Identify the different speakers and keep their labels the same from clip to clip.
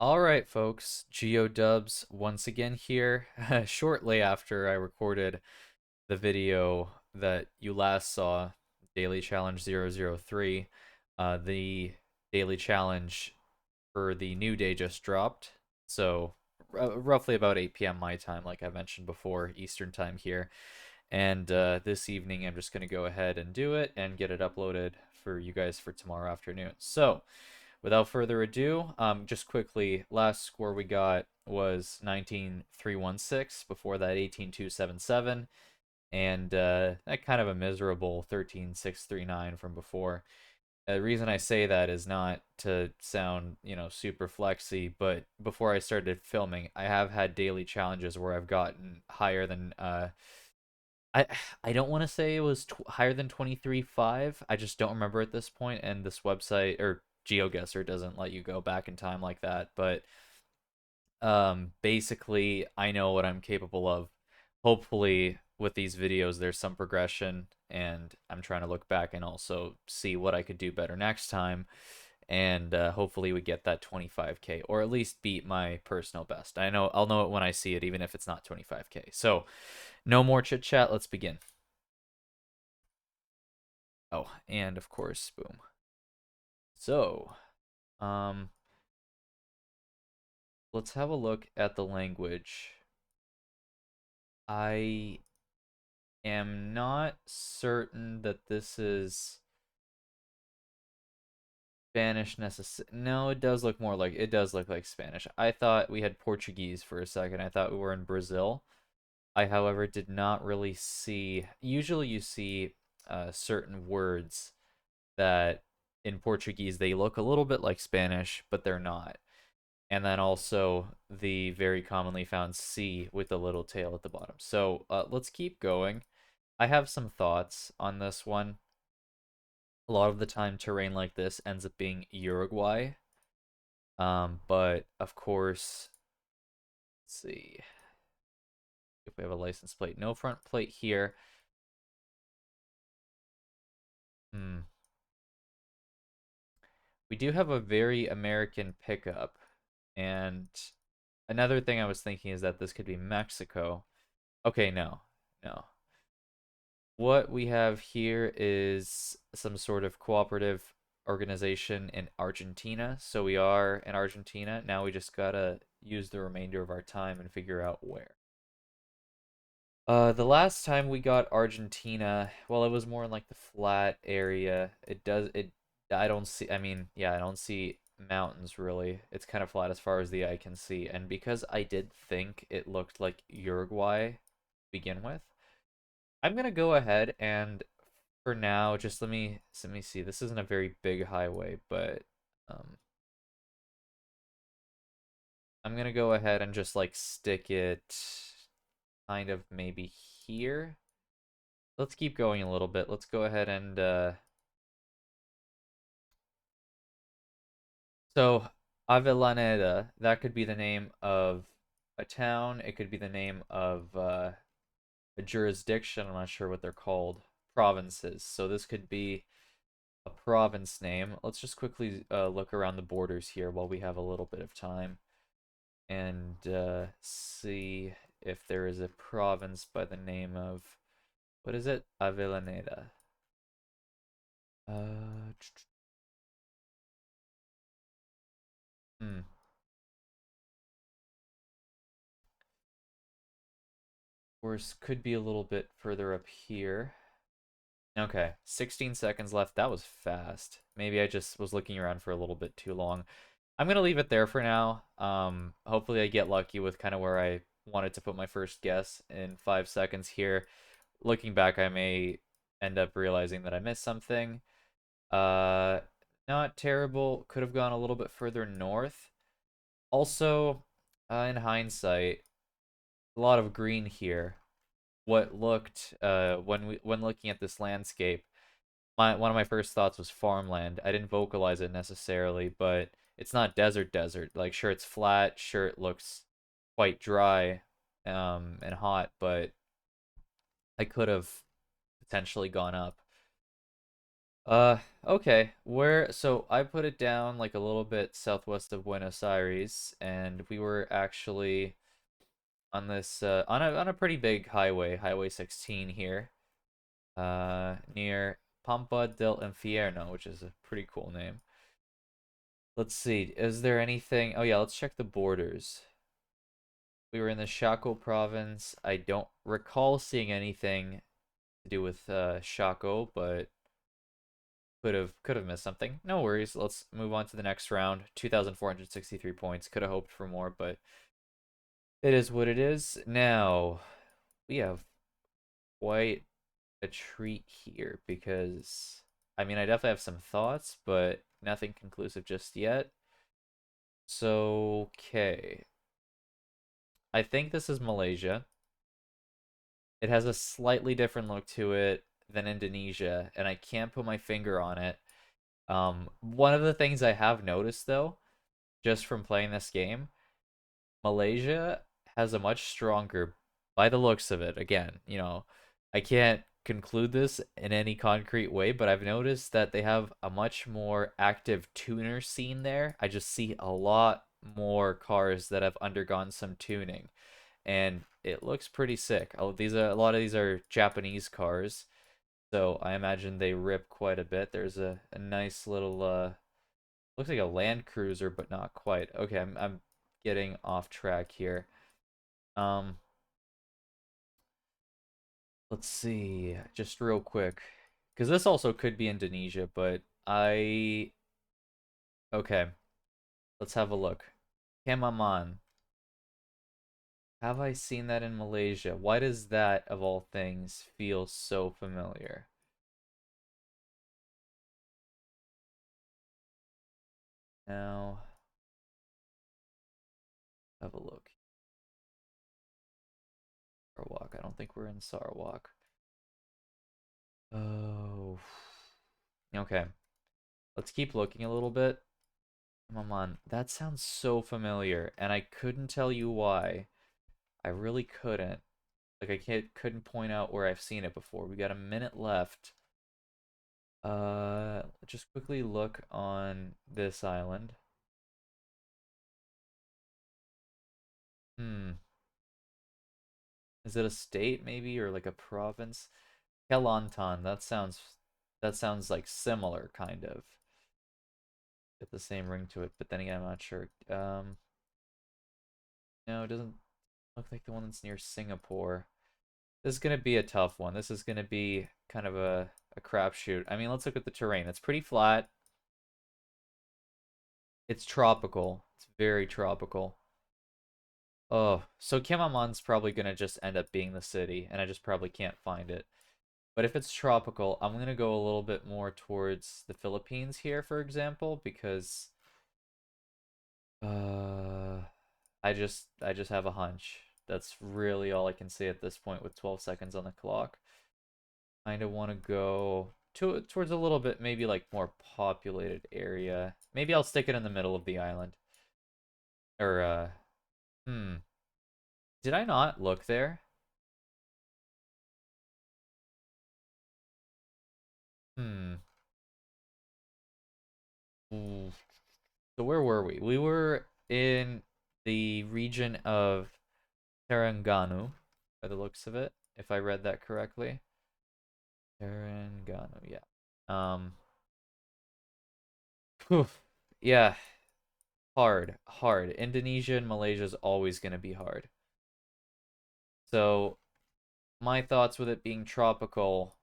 Speaker 1: All right, folks, GeoDubz once again here. Shortly after I recorded the video that you last saw, Daily Challenge 003, the daily challenge for the new day just dropped. So, roughly about 8 p.m. my time, like I mentioned before, Eastern time here. And this evening, I'm just going to go ahead and do it and get it uploaded for you guys for tomorrow afternoon. So, without further ado, just quickly, last score we got was 19,316. Before that, 18,277, and that kind of a miserable 13,639 from before. The reason I say that is not to sound, super flexy, but before I started filming, I have had daily challenges where I've gotten higher than I I don't want to say it was higher than 23.5. I just don't remember at this point, and this website or GeoGuessr doesn't let you go back in time like that. But basically, I know what I'm capable of. Hopefully, with these videos, there's some progression, and I'm trying to look back and also see what I could do better next time. And hopefully, we get that 25K, or at least beat my personal best. I'll know it when I see it, even if it's not 25K. So, no more chit chat. Let's begin. Oh, and of course, boom. So, um, let's have a look at the language. I am not certain that this is Spanish No, it does look like Spanish. I thought we had Portuguese for a second. I thought we were in Brazil. I, however, did not really see. Usually, you see certain words that in Portuguese they look a little bit like Spanish, but they're not. And then also the very commonly found C with the little tail at the bottom. So let's keep going. I have some thoughts on this one. A lot of the time, terrain like this ends up being Uruguay. But of course, let's see if we have a license plate. No front plate here. Hmm. We do have a very American pickup. And another thing I was thinking is that this could be Mexico. Okay, no. No. What we have here is some sort of cooperative organization in Argentina. So we are in Argentina. Now we just gotta use the remainder of our time and figure out where. The last time we got Argentina, well, it was more in like the flat area. I don't see, I mean, yeah, I don't see mountains really. It's kind of flat as far as the eye can see. And because I did think it looked like Uruguay to begin with, I'm gonna go ahead and for now, just let me see. This isn't a very big highway, but um, I'm gonna go ahead and just like stick it kind of maybe here. Let's keep going a little bit. Let's go ahead and so Avellaneda, that could be the name of a town. It could be the name of a jurisdiction. I'm not sure what they're called. Provinces. So this could be a province name. Let's just quickly look around the borders here while we have a little bit of time and see if there is a province by the name of, what is it? Avellaneda. Uh, hmm. Course could be a little bit further up here. Okay, 16 seconds left. That was fast. Maybe I just was looking around for a little bit too long. I'm gonna leave it there for now. Hopefully I get lucky with kind of where I wanted to put my first guess in 5 seconds here. Looking back, I may end up realizing that I missed something. Uh, Not terrible. Could have gone a little bit further north. Also, in hindsight, a lot of green here. What looked when looking at this landscape, one of my first thoughts was farmland. I didn't vocalize it necessarily, but it's not desert. Like sure it's flat, sure it looks quite dry and hot, but I could have potentially gone up. Uh, okay. So I put it down like a little bit southwest of Buenos Aires, and we were actually on this on a pretty big highway, Highway 16 here, near Pampa del Infierno, which is a pretty cool name. Let's see. Is there anything? Oh yeah, let's check the borders. We were in the Chaco province. I don't recall seeing anything to do with Chaco, but could have missed something. No worries. Let's move on to the next round. 2,463 points. Could have hoped for more, but it is what it is. Now, we have quite a treat here because I mean, I definitely have some thoughts, but nothing conclusive just yet. So, okay. I think this is Malaysia. It has a slightly different look to it than Indonesia, and I can't put my finger on it. One of the things I have noticed though, just from playing this game, Malaysia has a much stronger, by the looks of it, again, I can't conclude this in any concrete way, but I've noticed that they have a much more active tuner scene there. I just see a lot more cars that have undergone some tuning, and it looks pretty sick. Oh, a lot of these are Japanese cars, so I imagine they rip quite a bit. There's a nice little looks like a Land Cruiser, but not quite. Okay, I'm getting off track here. Um, let's see, just real quick, because this also could be Indonesia, but okay, let's have a look. Kemaman. Have I seen that in Malaysia? Why does that, of all things, feel so familiar? Now, have a look. Sarawak. I don't think we're in Sarawak. Oh. Okay. Let's keep looking a little bit. Come on. That sounds so familiar, and I couldn't tell you why. I really couldn't. Like I couldn't point out where I've seen it before. We got a minute left. Just quickly look on this island. Hmm. Is it a state maybe or like a province? Kelantan. That sounds like similar kind of. Get the same ring to it, but then again, I'm not sure. No, it doesn't look like the one that's near Singapore. This is gonna be a tough one. This is gonna be kind of a crapshoot. I mean, let's look at the terrain. It's pretty flat. It's tropical. It's very tropical. Oh, so Kimamon's probably gonna just end up being the city, and I just probably can't find it. But if it's tropical, I'm gonna go a little bit more towards the Philippines here, for example, because uh I just have a hunch. That's really all I can say at this point with 12 seconds on the clock. Kind of want to go towards a little bit maybe like more populated area. Maybe I'll stick it in the middle of the island. Or hmm. Did I not look there? Hmm. Ooh. So where were we? We were in the region of Terengganu, by the looks of it, if I read that correctly. Terengganu, yeah. Phew. Yeah, hard. Indonesia and Malaysia is always going to be hard. So my thoughts with it being tropical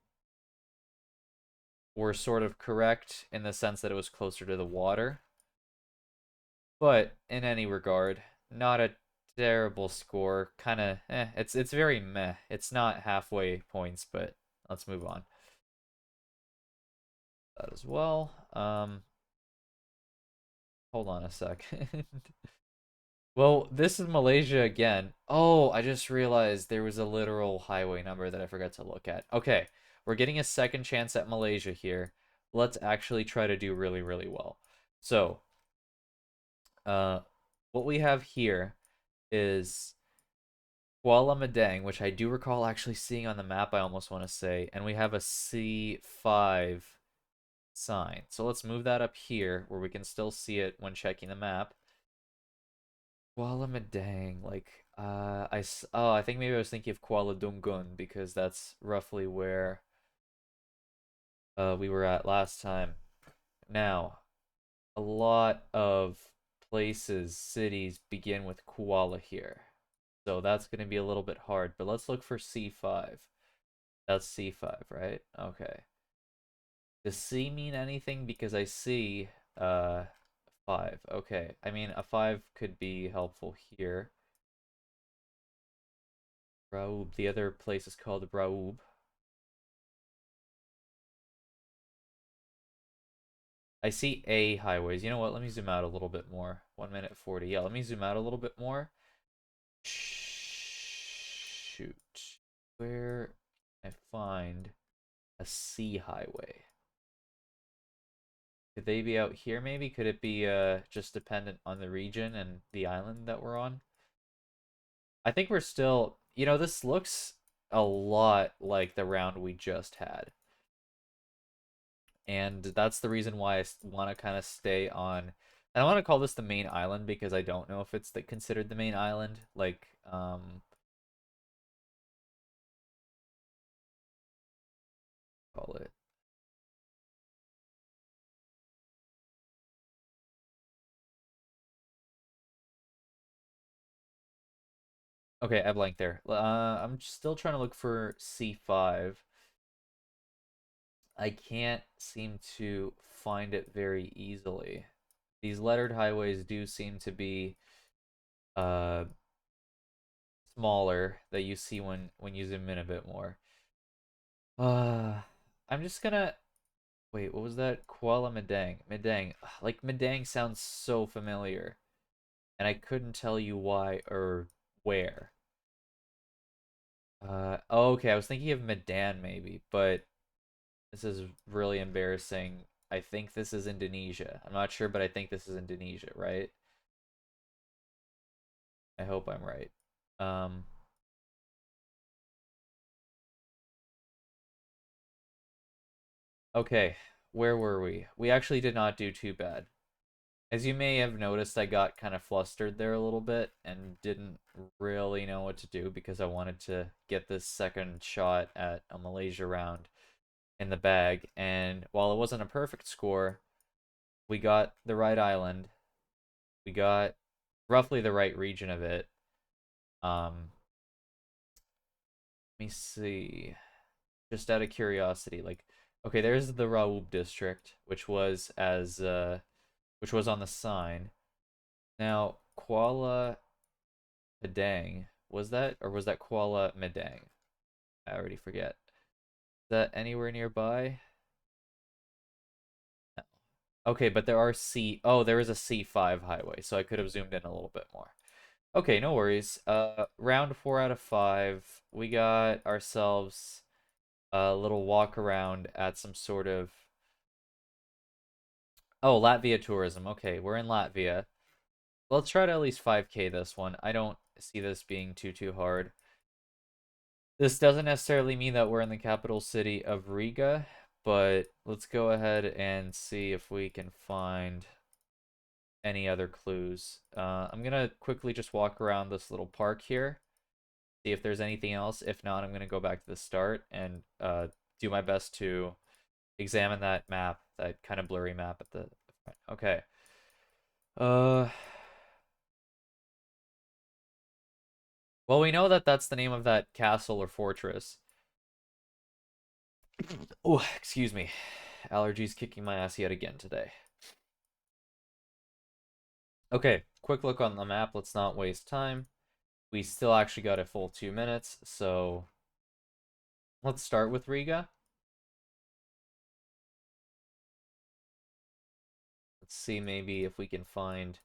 Speaker 1: were sort of correct in the sense that it was closer to the water. But in any regard, not a terrible score. Kind of, it's very meh. It's not halfway points, but let's move on. That as well. Hold on a second. Well, this is Malaysia again. Oh, I just realized there was a literal highway number that I forgot to look at. Okay, we're getting a second chance at Malaysia here. Let's actually try to do really, really well. So, uh, what we have here is Kuala Madang, which I do recall actually seeing on the map, I almost want to say, and we have a C5 sign. So let's move that up here where we can still see it when checking the map. Kuala Madang, like, I think maybe I was thinking of Kuala Dungun because that's roughly where we were at last time. Now, a lot of places, cities begin with Kuala here. So that's going to be a little bit hard, but let's look for C5. That's C5, right? Okay. Does C mean anything? Because I see 5. Okay. I mean, a 5 could be helpful here. Raub. The other place is called Raub. I see A highways. You know what? Let me zoom out a little bit more. 1 minute 40. Yeah, let me zoom out a little bit more. Shoot. Where I find a C highway? Could they be out here maybe? Could it be just dependent on the region and the island that we're on? I think we're still, this looks a lot like the round we just had. And that's the reason why I want to kind of stay on. And I want to call this the main island because I don't know if it's considered the main island. Like, call it. Okay, I blanked there. I'm still trying to look for C5. I can't seem to find it very easily. These lettered highways do seem to be uh smaller that you see when you zoom in a bit more. Uh I'm just gonna wait, what was that? Kuala Madang. Madang. Like Madang sounds so familiar. And I couldn't tell you why or where. Oh, okay, I was thinking of Medan maybe, but this is really embarrassing. I think this is Indonesia. I'm not sure, but I think this is Indonesia, right? I hope I'm right. Um, okay, where were we? We actually did not do too bad. As you may have noticed, I got kind of flustered there a little bit and didn't really know what to do because I wanted to get this second shot at a Malaysia round in the bag. And while it wasn't a perfect score, we got the right island. We got roughly the right region of it. Let me see. Just out of curiosity, like, okay, there's the Raub district, which was on the sign. Now, Kuala Padang, was that Kuala Madang? I already forget. Is that anywhere nearby? No. Okay, but there are there is a C5 highway, so I could have zoomed in a little bit more. Okay, no worries. Round 4 out of 5. We got ourselves a little walk around at some sort of. Oh, Latvia tourism. Okay, we're in Latvia. Let's try to at least 5K this one. I don't see this being too hard. This doesn't necessarily mean that we're in the capital city of Riga, but let's go ahead and see if we can find any other clues. I'm gonna quickly just walk around this little park here, see if there's anything else. If not, I'm gonna go back to the start and do my best to examine that map, that kind of blurry map at the front. Okay. Uh, well, we know that that's the name of that castle or fortress. Oh, excuse me. Allergies kicking my ass yet again today. Okay, quick look on the map. Let's not waste time. We still actually got a full 2 minutes, so let's start with Riga. Let's see maybe if we can find.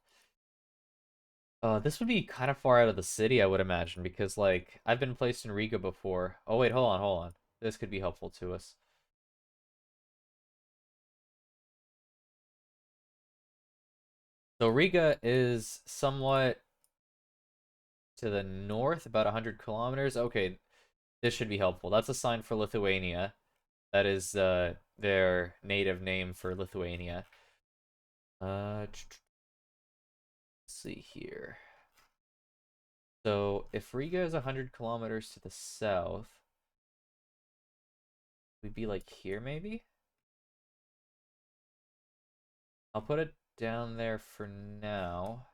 Speaker 1: This would be kind of far out of the city, I would imagine, because like I've been placed in Riga before. Oh wait, hold on. This could be helpful to us. So Riga is somewhat to the north, about 100 kilometers. Okay, this should be helpful. That's a sign for Lithuania. That is their native name for Lithuania. Let's see here. So if Riga is 100 kilometers to the south, we'd be like here maybe? I'll put it down there for now.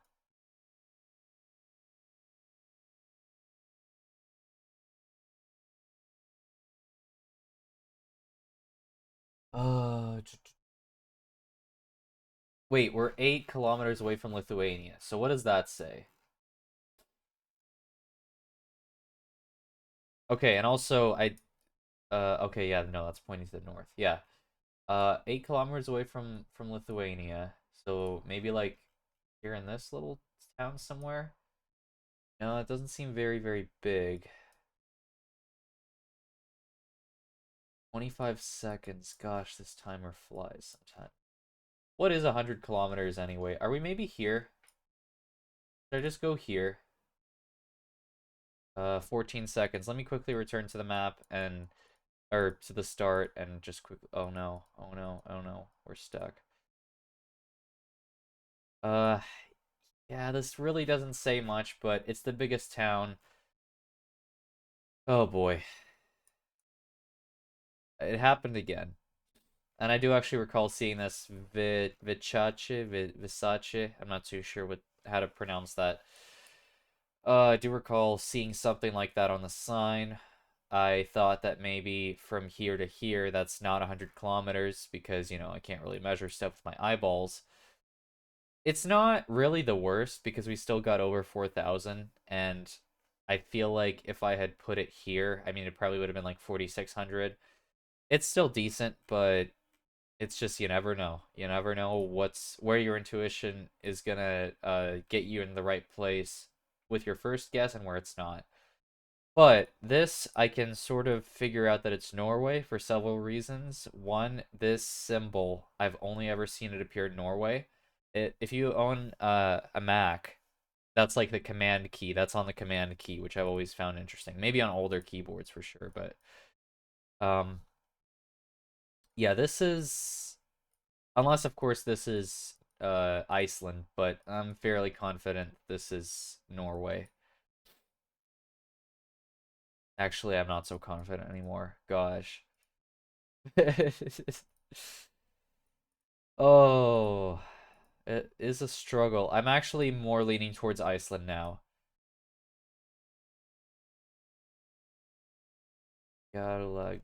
Speaker 1: Uh, Wait, we're 8 kilometers away from Lithuania. So what does that say? Okay, and also okay, yeah, no, that's pointing to the north. Yeah. 8 kilometers away from Lithuania. So maybe like here in this little town somewhere. No, it doesn't seem very, very big. 25 seconds. Gosh, this timer flies sometimes. What is 100 kilometers anyway? Are we maybe here? Should I just go here? 14 seconds. Let me quickly return to the map and or to the start and just quick. Oh no! Oh no! Oh no! We're stuck. Uh, yeah, this really doesn't say much, but it's the biggest town. Oh boy, it happened again. And I do actually recall seeing this Visace. I'm not too sure how to pronounce that. I do recall seeing something like that on the sign. I thought that maybe from here to here, that's not 100 kilometers because, I can't really measure stuff with my eyeballs. It's not really the worst because we still got over 4,000. And I feel like if I had put it here, I mean, it probably would have been like 4,600. It's still decent, but it's just you never know. You never know where your intuition is gonna get you in the right place with your first guess and where it's not. But this, I can sort of figure out that it's Norway for several reasons. One, this symbol, I've only ever seen it appear in Norway. If you own a Mac, that's like the command key. That's on the command key, which I've always found interesting. Maybe on older keyboards for sure, but um, yeah, this is unless of course this is Iceland, but I'm fairly confident this is Norway. Actually, I'm not so confident anymore. Gosh. Oh, it is a struggle. I'm actually more leaning towards Iceland now. Gotta like,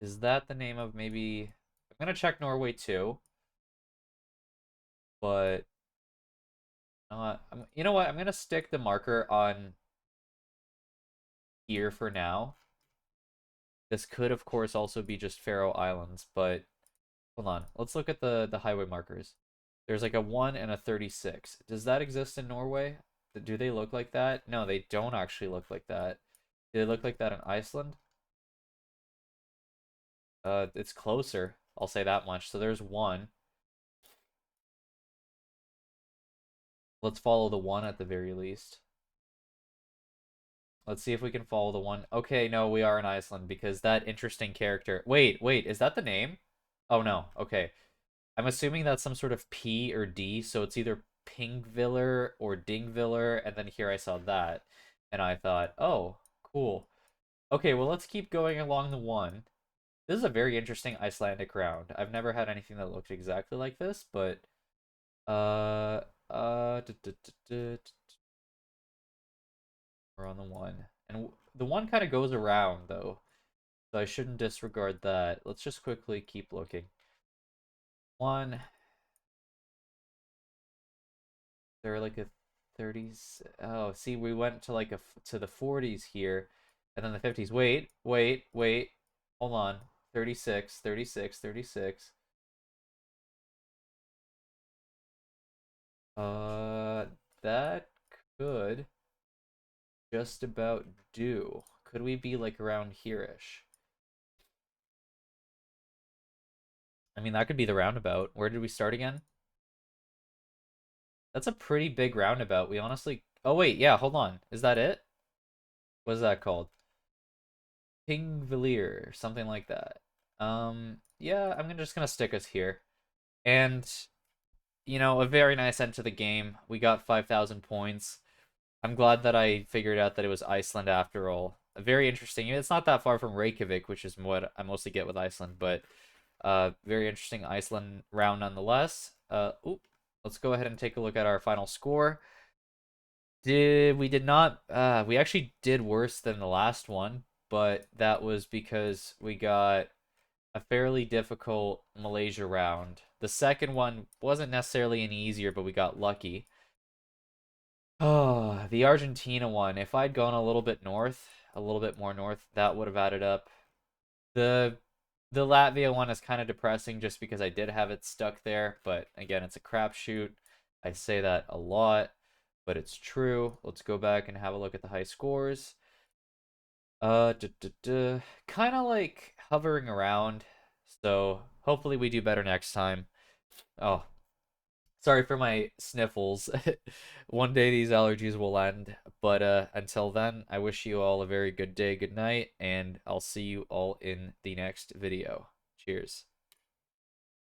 Speaker 1: is that the name of maybe? I'm gonna check Norway too, but you know what? I'm gonna stick the marker on here for now. This could, of course, also be just Faroe Islands, but hold on. Let's look at the highway markers. There's like a 1 and a 36. Does that exist in Norway? Do they look like that? No, they don't actually look like that. Do they look like that in Iceland? It's closer. I'll say that much. So there's 1. Let's follow the 1 at the very least. Let's see if we can follow the 1. Okay, no, we are in Iceland because that interesting character. Wait, is that the name? Oh no. Okay. I'm assuming that's some sort of P or D, so it's either Pingviller or Dingviller, and then here I saw that, and I thought, oh, cool. Okay, well, let's keep going along the 1. This is a very interesting Icelandic round. I've never had anything that looked exactly like this, but uh uh duh, duh, duh, duh, we're on the 1. And the 1 kind of goes around though, so I shouldn't disregard that. Let's just quickly keep looking. 1, they're like a 30s. Oh, see, we went to like to the 40s here, and then the 50s. Wait. Hold on. 36, 36, 36. Uh, that could just about do. Could we be like around here-ish? I mean, that could be the roundabout. Where did we start again? That's a pretty big roundabout. We honestly. Oh wait, yeah. Hold on. Is that it? What is that called? Pingvalier, something like that. Yeah, I'm just gonna stick us here. And a very nice end to the game. We got 5,000 points. I'm glad that I figured out that it was Iceland after all. Very interesting. It's not that far from Reykjavik, which is what I mostly get with Iceland, but very interesting Iceland round nonetheless. Let's go ahead and take a look at our final score. We did not we actually did worse than the last one, but that was because we got a fairly difficult Malaysia round. The second one wasn't necessarily any easier, but we got lucky. Oh, the Argentina one. If I'd gone a little bit north, a little bit more north, that would have added up. The the Latvia one is kind of depressing just because I did have it stuck there, but again, it's a crapshoot. I say that a lot, but it's true. Let's go back and have a look at the high scores. Kind of like hovering around. So hopefully we do better next time. Oh, sorry for my sniffles. One day these allergies will end, but until then, I wish you all a very good day, good night, and I'll see you all in the next video. Cheers.